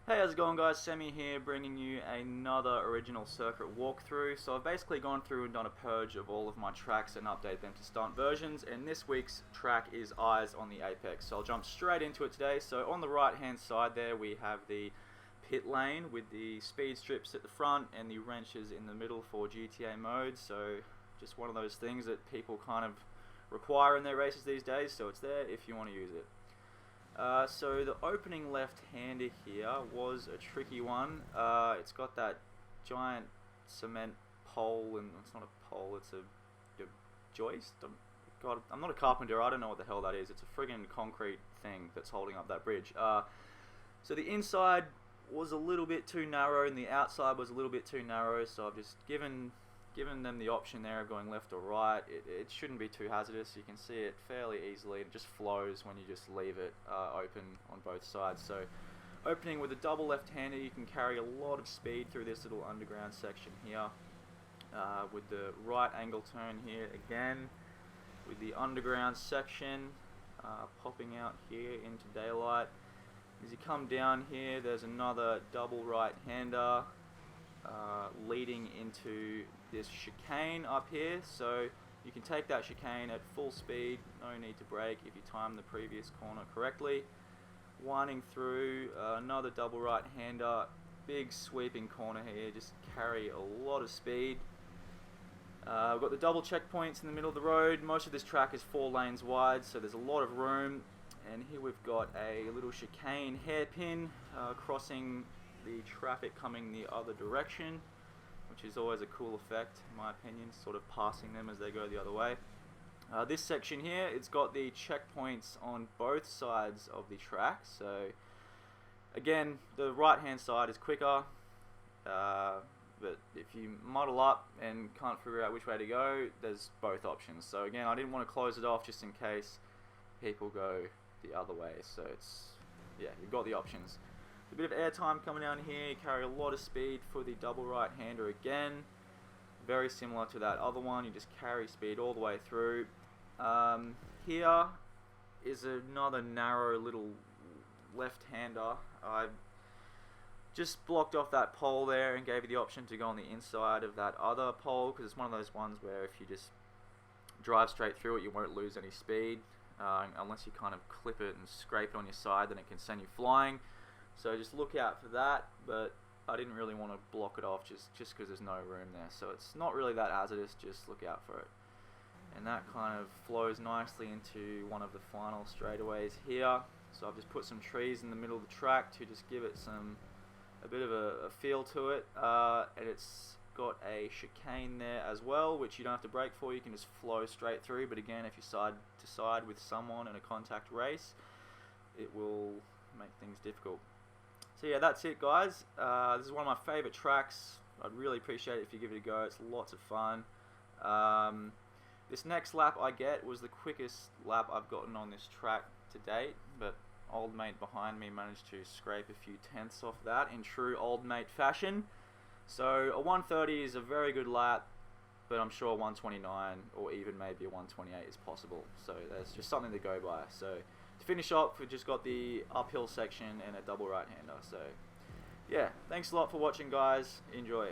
Hey, how's it going guys? Semi here bringing you another original circuit walkthrough. So I've basically gone through and done a purge of all of my tracks and updated them to stunt versions, and this week's track is Eyes on the Apex. So I'll jump straight into it today. So on the right hand side there we have the pit lane with the speed strips at the front and the wrenches in the middle for GTA mode. So just one of those things that people kind of require in their races these days, so it's there if you want to use it. So the opening left-hander here was a tricky one. It's got that giant cement pole, and it's not a pole, it's a joist. God, I'm not a carpenter, I don't know what the hell that is. It's a friggin' concrete thing that's holding up that bridge. So the inside was a little bit too narrow and the outside was a little bit too narrow, so I've just given them the option there of going left or right. It shouldn't be too hazardous. You can see it fairly easily. It just flows when you just leave it open on both sides. So opening with a double left-hander, you can carry a lot of speed through this little underground section here. With the right angle turn here again, with the underground section popping out here into daylight. As you come down here, there's another double right-hander leading into this chicane up here, so you can take that chicane at full speed, no need to brake if you time the previous corner correctly. Winding through another double right hander, big sweeping corner here, just carry a lot of speed. We've got the double checkpoints in the middle of the road. Most of this track is 4 lanes wide, so there's a lot of room. And here we've got a little chicane hairpin crossing the traffic coming the other direction, which is always a cool effect in my opinion, sort of passing them as they go the other way. This section here, it's got the checkpoints on both sides of the track, so again the right hand side is quicker, but if you muddle up and can't figure out which way to go, there's both options. So again, I didn't want to close it off just in case people go the other way, so it's, yeah, you've got the options. A bit of airtime coming down here, you carry a lot of speed for the double right hander again, very similar to that other one, you just carry speed all the way through. Here is another narrow little left hander. I just blocked off that pole there and gave you the option to go on the inside of that other pole, because it's one of those ones where if you just drive straight through it you won't lose any speed, unless you kind of clip it and scrape it on your side, then it can send you flying. So just look out for that, but I didn't really want to block it off just because there's no room there. So it's not really that hazardous, just look out for it. And that kind of flows nicely into one of the final straightaways here. So I've just put some trees in the middle of the track to just give it a bit of a feel to it. And it's got a chicane there as well, which you don't have to brake for, you can just flow straight through. But again, if you're side to side with someone in a contact race, it will make things difficult. So yeah, that's it guys. This is one of my favourite tracks. I'd really appreciate it if you give it a go. It's lots of fun. This next lap I get was the quickest lap I've gotten on this track to date, but old mate behind me managed to scrape a few tenths off that in true old mate fashion. So a 130 is a very good lap, but I'm sure a 129 or even maybe a 128 is possible. So there's just something to go by. So to finish off, we've just got the uphill section and a double right hander. So yeah, thanks a lot for watching guys, enjoy.